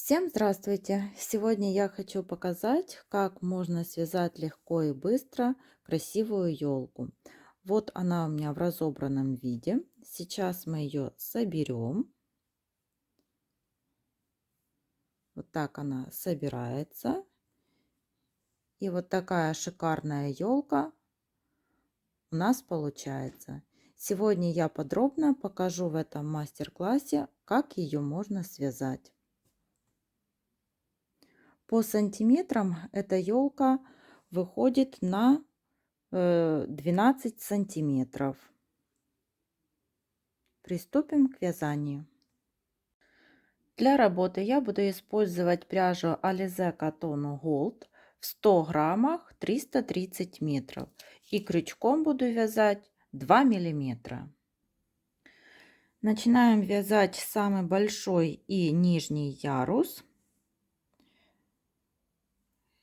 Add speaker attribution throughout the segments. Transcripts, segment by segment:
Speaker 1: Всем здравствуйте! Сегодня я хочу показать, как можно связать легко и быстро красивую елку. Вот она у меня в разобранном виде. Сейчас мы ее соберем. Вот так она собирается. И вот такая шикарная елка у нас получается. Сегодня я подробно покажу в этом мастер-классе, как ее можно связать. По сантиметрам эта елка выходит на 12 сантиметров. Приступим к вязанию. Для работы я буду использовать пряжу Alize Cotton Gold в 100 граммах 330 метров. И крючком буду вязать 2 миллиметра. Начинаем вязать самый большой и нижний ярус.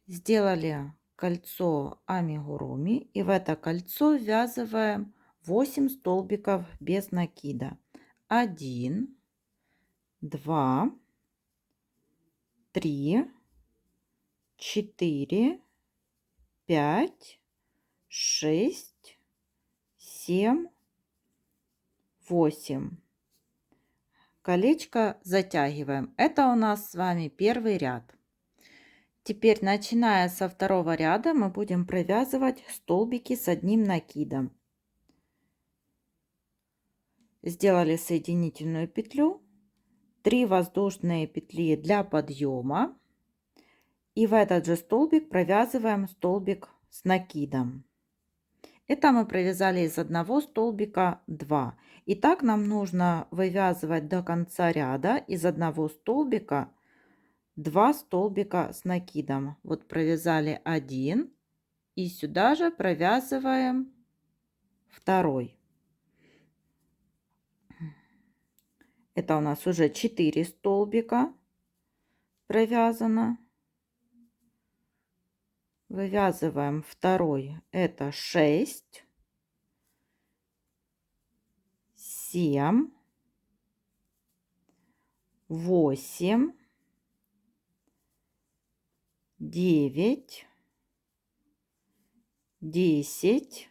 Speaker 1: Сделали кольцо амигуруми, и в это кольцо ввязываем 8 столбиков без накида. 1, 2, 3, 4, 5, 6, 7, 8. Колечко затягиваем. Это у нас с вами первый ряд. Теперь, начиная со второго ряда, мы будем провязывать столбики с одним накидом. Сделали соединительную петлю, 3 воздушные петли для подъема, и в этот же столбик провязываем столбик с накидом. Это мы провязали из одного столбика 2. И так нам нужно вывязывать до конца ряда из одного столбика 2 столбика с накидом. Вот провязали один, и сюда же провязываем второй. Это у нас уже 4 столбика провязано. Вывязываем второй, это 6, 7, 8, 9, 10,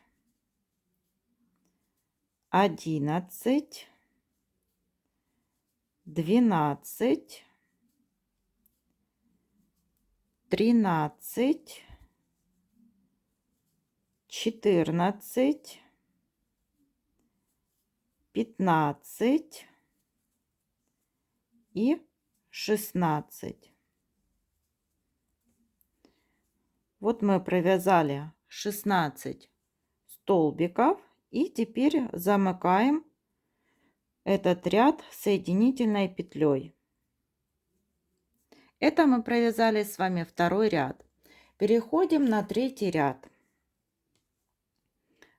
Speaker 1: 11, 12, 13, 14, 15 и 16. Вот мы провязали 16 столбиков, и теперь замыкаем этот ряд соединительной петлей. Это мы провязали с вами второй ряд. Переходим на третий ряд.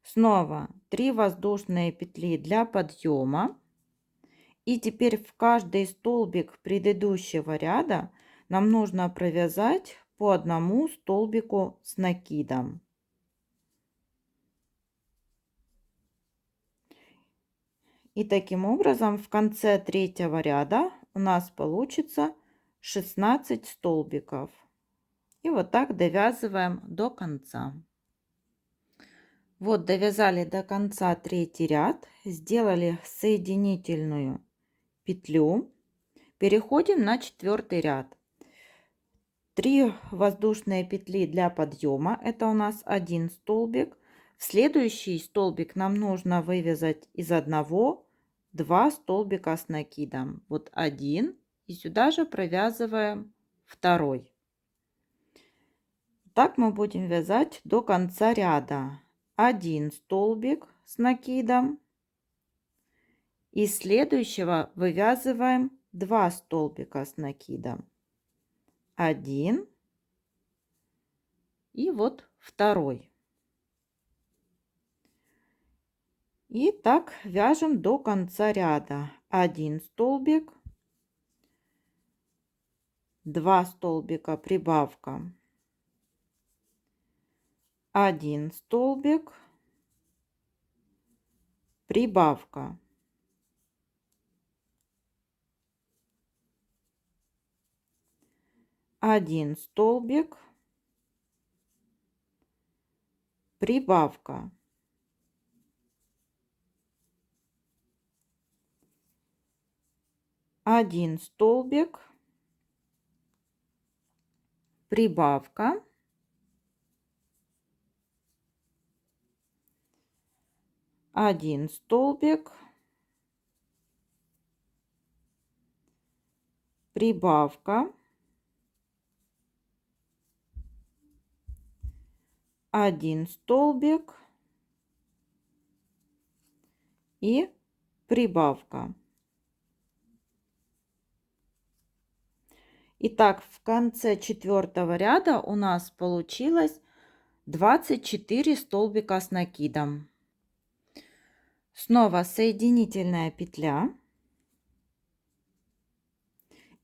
Speaker 1: Снова 3 воздушные петли для подъема. И теперь в каждый столбик предыдущего ряда нам нужно провязать по одному столбику с накидом. И таким образом в конце третьего ряда у нас получится 16 столбиков. И вот так довязываем до конца. Вот довязали до конца третий ряд, сделали соединительную петлю. Переходим на четвертый ряд. 3 воздушные петли для подъема, это у нас один столбик. В следующий столбик нам нужно вывязать из одного 2 столбика с накидом. Вот один, и сюда же провязываем второй. Так мы будем вязать до конца ряда. Один столбик с накидом, и следующего вывязываем 2 столбика с накидом. Один и вот второй. И так вяжем до конца ряда. Один столбик, 2 столбика прибавка, один столбик, прибавка, 1 столбик, прибавка, 1 столбик, прибавка, 1 столбик, прибавка, 1 столбик и прибавка. Итак, в конце 4-го ряда у нас получилось 24 столбика с накидом. Снова соединительная петля.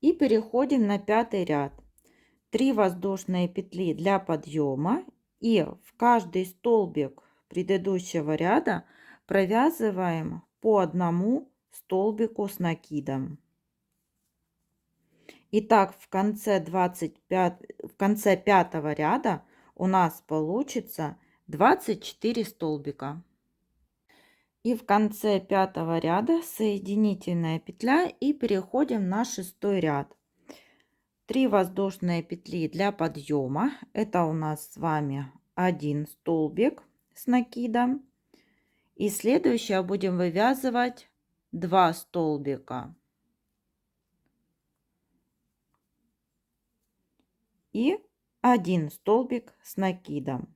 Speaker 1: И переходим на 5-й ряд. 3 воздушные петли для подъема. И в каждый столбик предыдущего ряда провязываем по одному столбику с накидом. Итак, в конце 5-го ряда у нас получится 24 столбика. И в конце 5-го ряда соединительная петля и переходим на 6-й ряд. 3 воздушные петли для подъема. Это у нас с вами 1 столбик с накидом. И следующее будем вывязывать 2 столбика. И 1 столбик с накидом.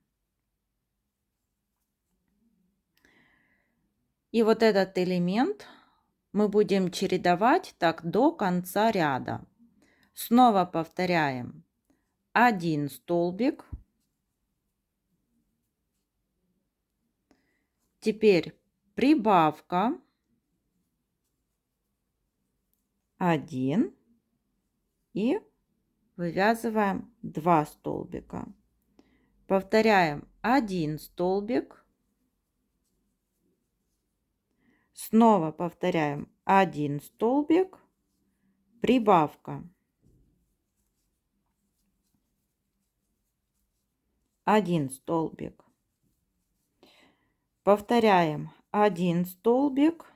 Speaker 1: И вот этот элемент мы будем чередовать так до конца ряда. Снова повторяем 1 столбик. Теперь прибавка 1 и вывязываем 2 столбика. Повторяем 1 столбик. Снова повторяем 1 столбик, прибавка. 1 столбик. Повторяем 1 столбик,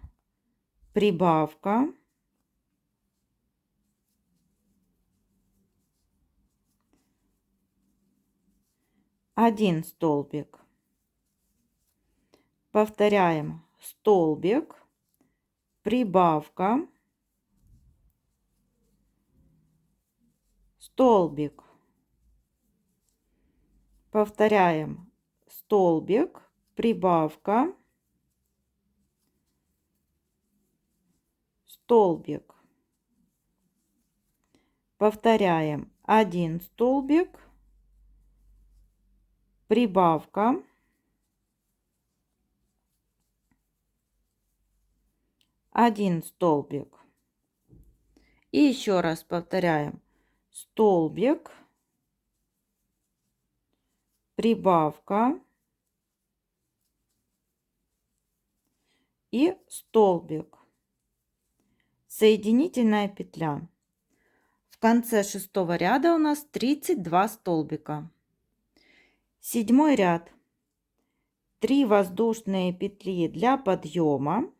Speaker 1: прибавка. 1 столбик. Повторяем столбик, прибавка, столбик. Повторяем столбик, прибавка, столбик. Повторяем 1 столбик, прибавка, 1 столбик. И еще раз повторяем столбик, прибавка и столбик. Соединительная петля. В конце 6-го ряда у нас 32 столбика. 7-й ряд. 3 воздушные петли для подъема.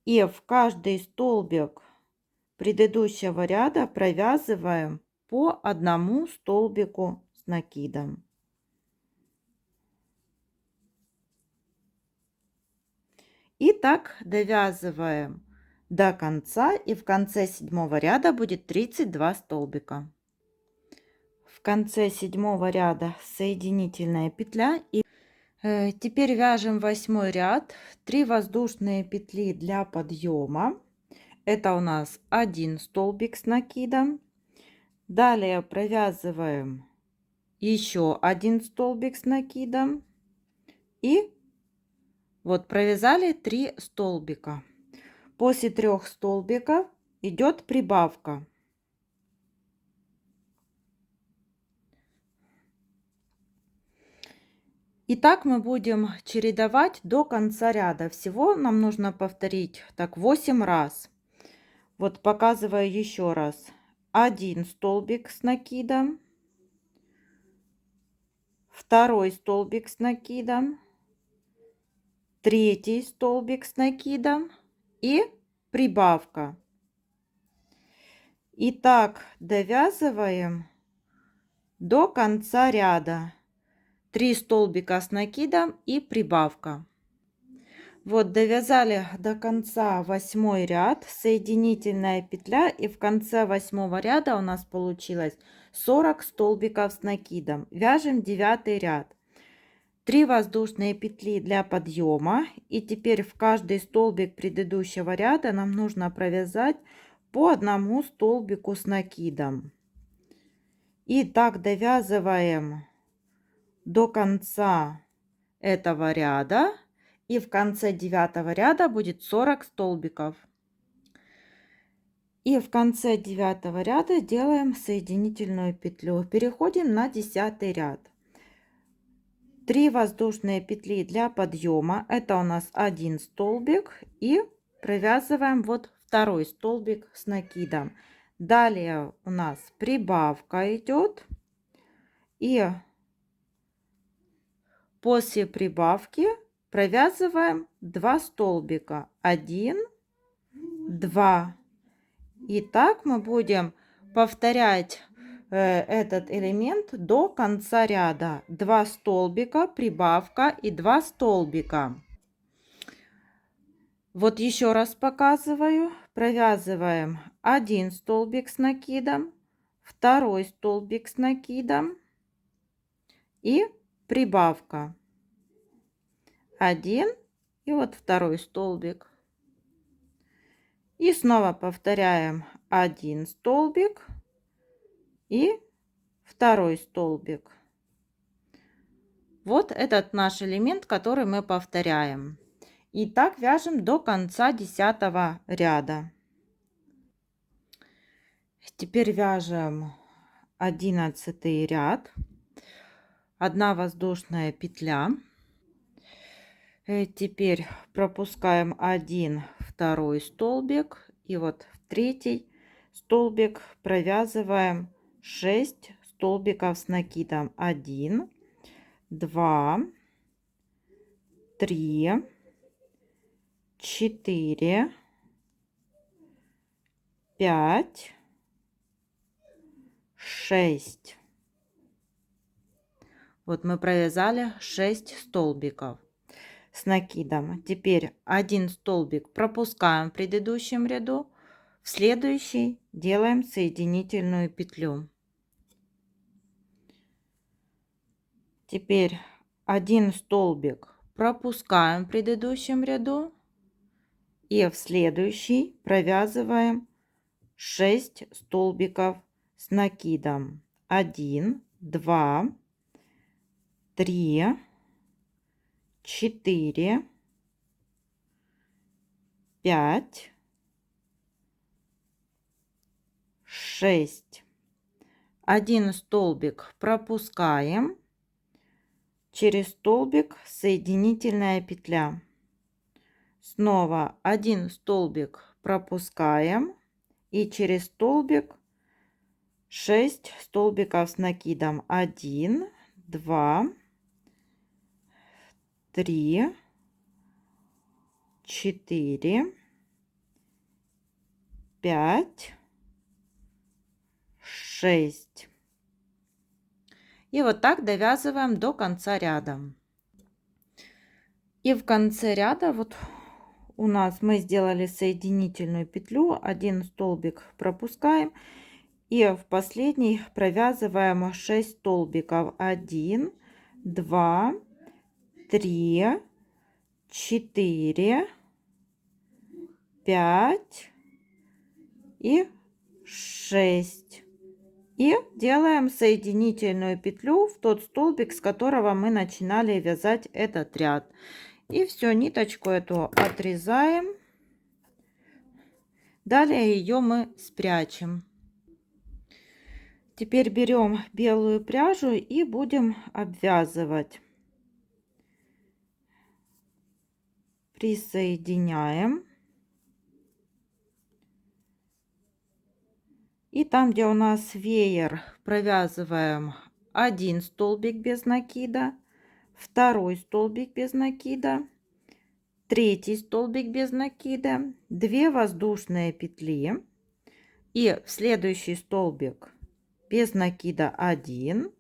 Speaker 1: И в каждый столбик предыдущего ряда провязываем по одному столбику с накидом. И так довязываем до конца, и в конце 7-го ряда будет 32 столбика. В конце 7-го ряда соединительная петля. И теперь вяжем 8-й ряд. 3 воздушные петли для подъема. Это у нас 1 столбик с накидом. Далее провязываем еще 1 столбик с накидом. И вот провязали 3 столбика. После 3 столбиков идет прибавка. И так мы будем чередовать до конца ряда. Всего нам нужно повторить так 8 раз. Вот показываю еще раз. 1 столбик с накидом, второй столбик с накидом, третий столбик с накидом и прибавка. И так довязываем до конца ряда. 3 столбика с накидом и прибавка. Вот довязали до конца 8 ряд, соединительная петля, и в конце 8 ряда у нас получилось 40 столбиков с накидом. Вяжем 9 ряд. 3 воздушные петли для подъема, и теперь в каждый столбик предыдущего ряда нам нужно провязать по одному столбику с накидом. И так довязываем до конца этого ряда, и в конце 9 ряда будет 40 столбиков. И в конце 9 ряда делаем соединительную петлю. Переходим на 10 ряд. 3 воздушные петли для подъема, это у нас 1 столбик, и провязываем вот второй столбик с накидом. Далее у нас прибавка идет, и после прибавки провязываем 2 столбика, 1, 2. И так мы будем повторять этот элемент до конца ряда. 2 столбика, прибавка и 2 столбика. Вот еще раз показываю. Провязываем 1 столбик с накидом, второй столбик с накидом и прибавка. 1 и вот второй столбик. И снова повторяем 1 столбик и второй столбик. Вот этот наш элемент, который мы повторяем. И так вяжем до конца 10 ряда. Теперь вяжем 11 ряд. 1 воздушная петля. Теперь пропускаем 1, второй столбик, и вот в третий столбик провязываем 6 столбиков с накидом. 1, 2, 3, 4, 5, 6. Вот мы провязали 6 столбиков с накидом. Теперь 1 столбик пропускаем в предыдущем ряду, в следующий делаем соединительную петлю. Теперь 1 столбик пропускаем в предыдущем ряду, и в следующий провязываем 6 столбиков с накидом. 1, 2, 3, 4, 5, 6. 1 столбик пропускаем, через столбик соединительная петля. Снова 1 столбик пропускаем, и через столбик 6 столбиков с накидом. 1, 2, 3, 4, 5, 6. И вот так довязываем до конца ряда. И в конце ряда вот у нас мы сделали соединительную петлю, 1 столбик пропускаем, и в последний провязываем 6 столбиков. 1, 2, 3, 4, 5 и 6. И делаем соединительную петлю в тот столбик, с которого мы начинали вязать этот ряд. И все, ниточку эту отрезаем. Далее ее мы спрячем. Теперь берем белую пряжу и будем обвязывать. Присоединяем. И там, где у нас веер, провязываем 1 столбик без накида, 2 столбик без накида, 3 столбик без накида, 2 воздушные петли и в следующий столбик без накида 1,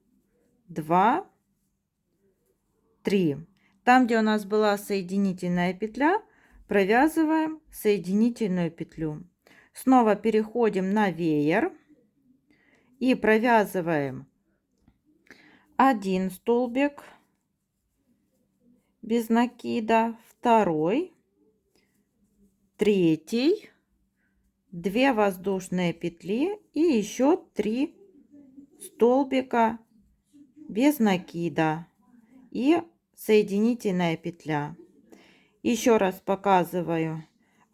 Speaker 1: 2, 3. Там, где у нас была соединительная петля, провязываем соединительную петлю. Снова переходим на веер и провязываем 1 столбик без накида, 2, 3, 2 воздушные петли и еще 3 столбика без накида и соединительная петля. Еще раз показываю: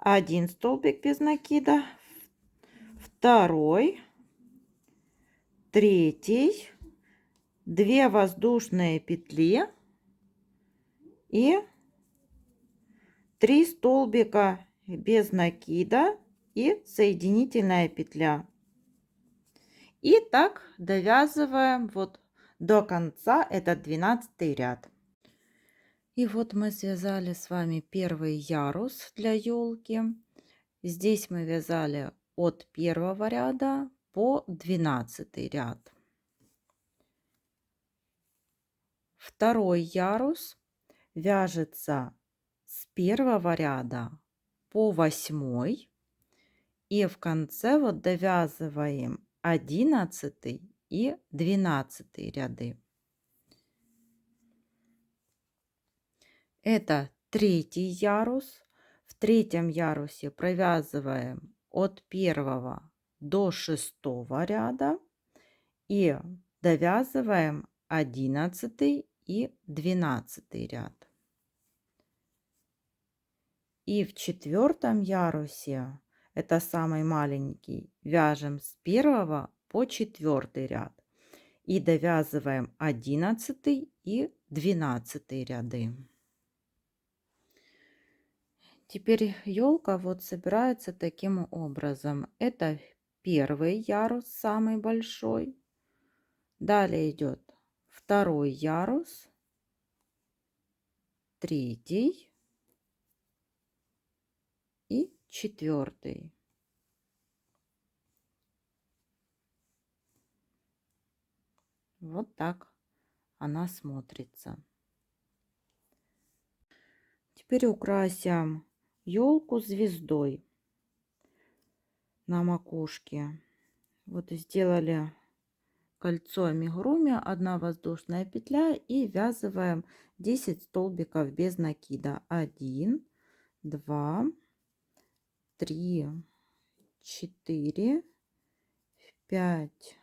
Speaker 1: 1 столбик без накида, 2, 3, 2 воздушные петли и 3 столбика без накида и соединительная петля. И так довязываем вот до конца этот 12 ряд. И вот мы связали с вами первый ярус для елки. Здесь мы вязали от первого ряда по 12 ряд. Второй ярус вяжется с первого ряда по 8 и в конце вот довязываем 11 и 12 ряды. Это третий ярус. В третьем ярусе провязываем от 1 до 6 ряда и довязываем 11 и 12 ряд. И в четвертом ярусе, это самый маленький, вяжем с 1 по 4 ряд и довязываем 11 и 12 ряды. Теперь елка вот собирается таким образом. Это первый ярус, самый большой. Далее идет второй ярус, третий и четвертый. Вот так она смотрится. Теперь украсим елку звездой на макушке. Вот сделали кольцо амигуруми, 1 воздушная петля и ввязываем 10 столбиков без накида. 1, 2, 3, 4, 5,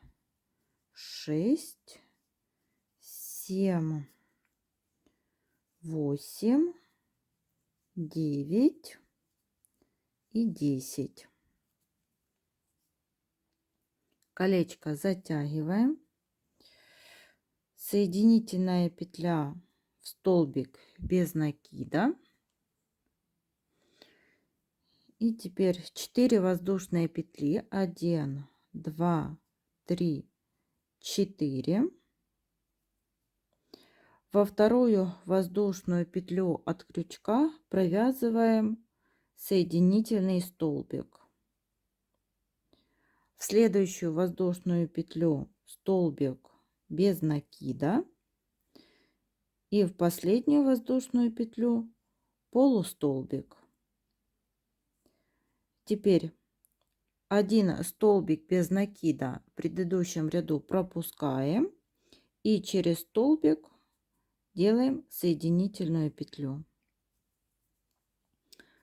Speaker 1: 6, 7, 8, 9 и 10. Колечко затягиваем. Соединительная петля в столбик без накида. И теперь 4 воздушные петли. 1, 2, 3, 4. Во вторую воздушную петлю от крючка провязываем соединительный столбик. В следующую воздушную петлю столбик без накида и в последнюю воздушную петлю полустолбик. Теперь 1 столбик без накида в предыдущем ряду пропускаем и через столбик делаем соединительную петлю.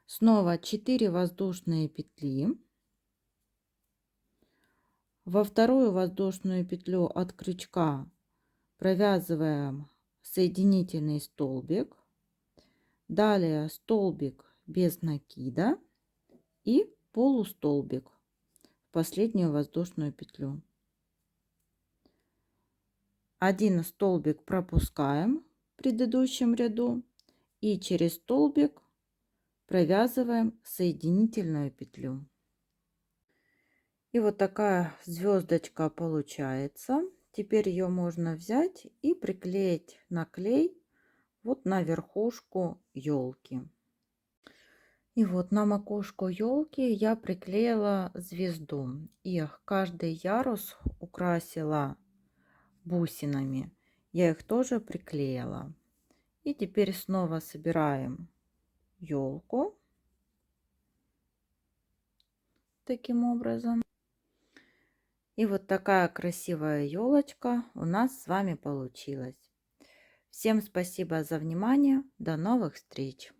Speaker 1: Снова 4 воздушные петли. Во вторую воздушную петлю от крючка провязываем соединительный столбик. Далее столбик без накида и полустолбик в последнюю воздушную петлю. 1 столбик пропускаем в предыдущем ряду и через столбик провязываем соединительную петлю. И вот такая звездочка получается. Теперь ее можно взять и приклеить на клей вот на верхушку елки. И вот на макушку елки я приклеила звезду. И каждый ярус украсила бусинами. Я их тоже приклеила. И теперь снова собираем елку таким образом. И вот такая красивая елочка у нас с вами получилась. Всем спасибо за внимание. До новых встреч!